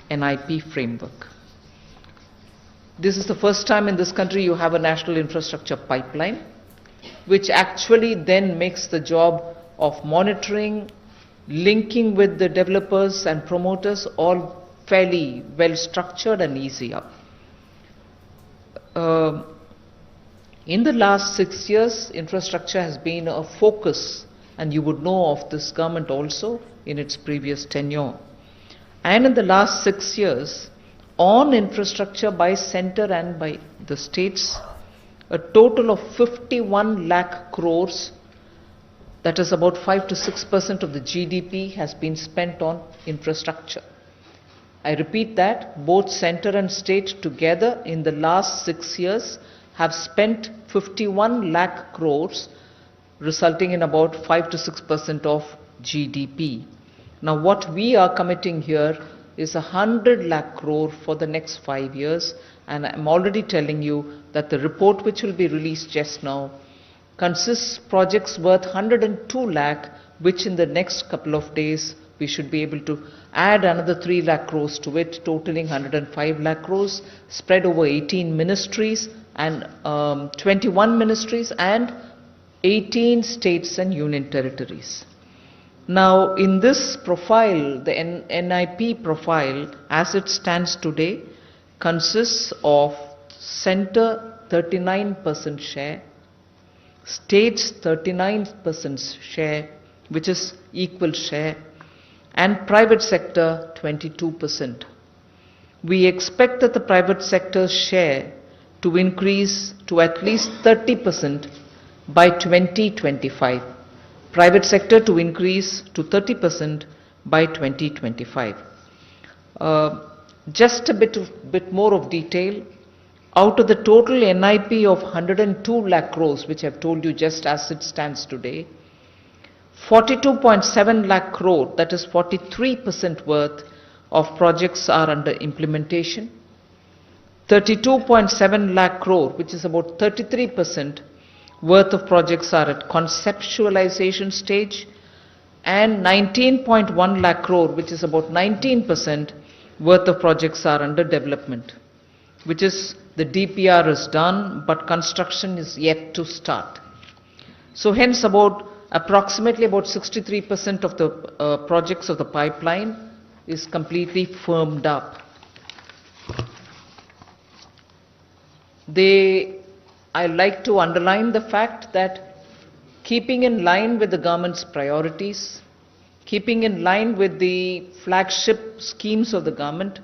NIP framework. This is the first time in this country you have a national infrastructure pipeline, which actually then makes the job of monitoring, linking with the developers and promoters all fairly well structured and easier. In the last 6 years, infrastructure has been a focus, and you would know of this government also in its previous tenure. And in the last 6 years, on infrastructure by center and by the states, a total of 51 lakh crores, that is about 5 to 6% of the GDP, has been spent on infrastructure. I repeat that, both center and state together in the last 6 years have spent 51 lakh crores, resulting in about 5 to 6% of GDP. Now what we are committing here is 100 lakh crore for the next 5 years, and I'm already telling you that the report which will be released just now consists projects worth 102 lakh, which in the next couple of days we should be able to add another 3 lakh crores to it, totaling 105 lakh crores, spread over 18 ministries and 21 ministries and 18 states and union territories. Now, in this profile, the NIP profile, as it stands today, consists of center 39% share, states 39% share, which is equal share, and private sector 22%. We expect that the private sector's share to increase to at least 30% by 2025. Private sector to increase to 30% by 2025. Just a bit more of detail. Out of the total NIP of 102 lakh crores, which I've told you just as it stands today, 42.7 lakh crore, that is 43% worth of projects are under implementation. 32.7 lakh crore, which is about 33% worth of projects are at conceptualization stage, and 19.1 lakh crore, which is about 19% worth of projects are under development, which is the DPR is done, but construction is yet to start. So hence approximately about 63% of the projects of the pipeline is completely firmed up. I like to underline the fact that keeping in line with the government's priorities, keeping in line with the flagship schemes of the government,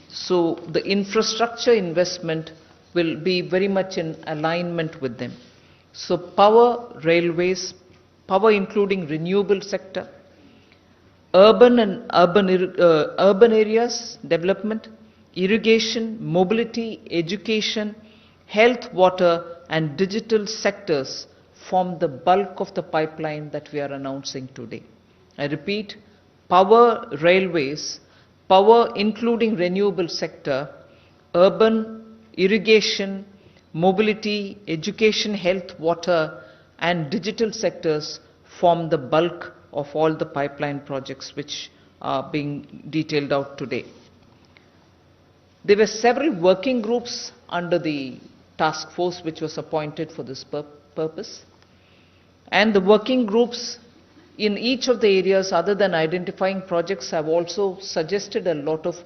so the infrastructure investment will be very much in alignment with them. So power, railways, power including renewable sector, urban and urban areas development, irrigation, mobility, education, health, water and digital sectors form the bulk of the pipeline that we are announcing today. I repeat, power, railways, power including renewable sector, urban, irrigation, mobility, education, health, water and digital sectors form the bulk of all the pipeline projects which are being detailed out today. There were several working groups under the task force which was appointed for this purpose, and the working groups in each of the areas other than identifying projects have also suggested a lot of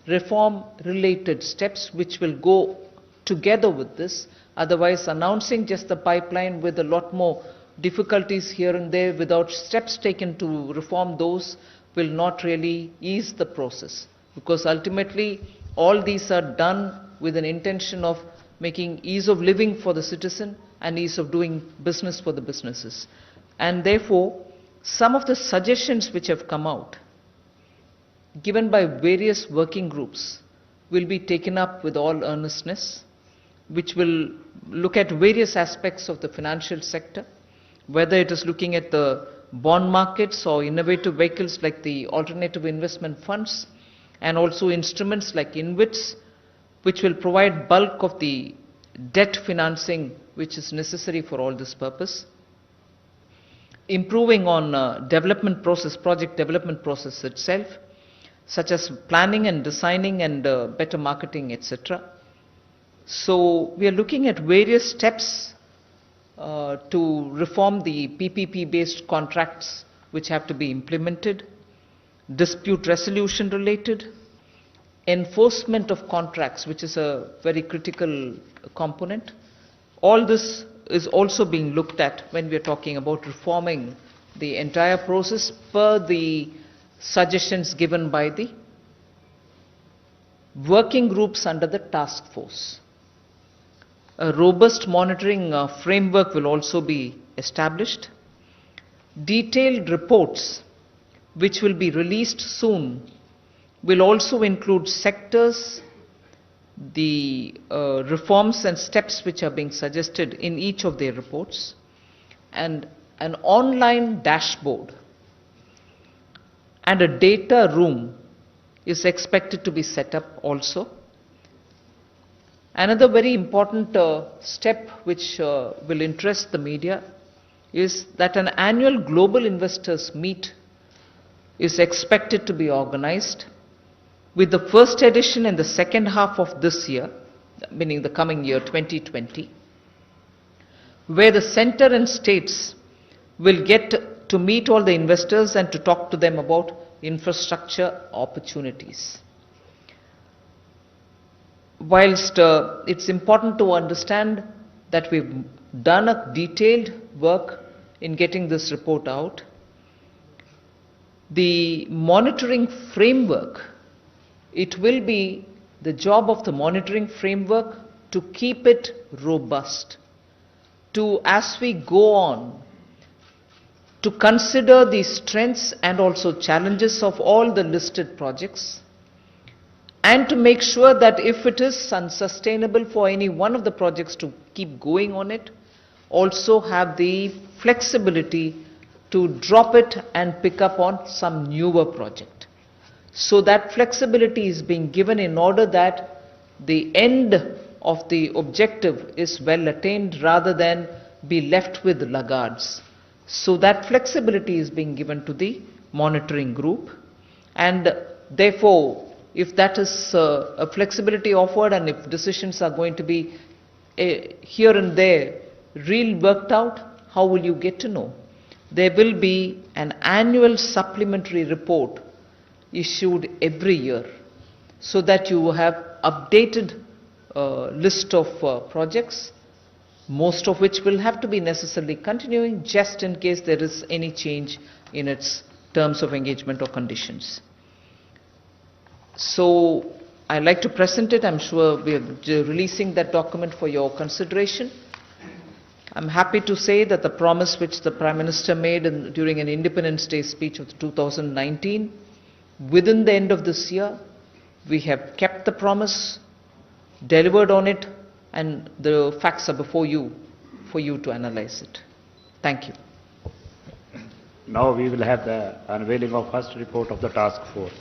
reform related steps which will go together with this. Otherwise, announcing just the pipeline with a lot more difficulties here and there without steps taken to reform those will not really ease the process, because ultimately all these are done with an intention of making ease of living for the citizen and ease of doing business for the businesses. And therefore, some of the suggestions which have come out, given by various working groups, will be taken up with all earnestness, which will look at various aspects of the financial sector, whether it is looking at the bond markets or innovative vehicles like the alternative investment funds, and also instruments like InvITs, which will provide bulk of the debt financing which is necessary for all this purpose. Improving on development process, project development process itself, such as planning and designing and better marketing, etc. So we are looking at various steps to reform the PPP-based contracts which have to be implemented, dispute resolution related, enforcement of contracts, which is a very critical component. All this is also being looked at when we are talking about reforming the entire process per the suggestions given by the working groups under the task force. A robust monitoring framework will also be established. Detailed reports, which will be released soon, will also include sectors, the reforms and steps which are being suggested in each of their reports, and an online dashboard and a data room is expected to be set up also. Another very important step which will interest the media is that an annual global investors meet is expected to be organized, with the first edition in the second half of this year, meaning the coming year 2020, where the center and states will get to meet all the investors and to talk to them about infrastructure opportunities. Whilst it's important to understand that we've done a detailed work in getting this report out, the monitoring framework, it will be the job of the monitoring framework to keep it robust, to, as we go on, to consider the strengths and also challenges of all the listed projects, and to make sure that if it is unsustainable for any one of the projects to keep going on it, also have the flexibility to drop it and pick up on some newer project. So that flexibility is being given in order that the end of the objective is well attained rather than be left with laggards. So that flexibility is being given to the monitoring group, and therefore if that is a flexibility offered and if decisions are going to be here and there real worked out, how will you get to know? There will be an annual supplementary report issued every year so that you have updated list of projects, most of which will have to be necessarily continuing just in case there is any change in its terms of engagement or conditions. So I'd like to present it. I'm sure we are releasing that document for your consideration. I'm happy to say that the promise which the Prime Minister made during an Independence Day speech of 2019, within the end of this year, we have kept the promise, delivered on it, and the facts are before you for you to analyze it. Thank you. Now we will have the unveiling of first report of the task force.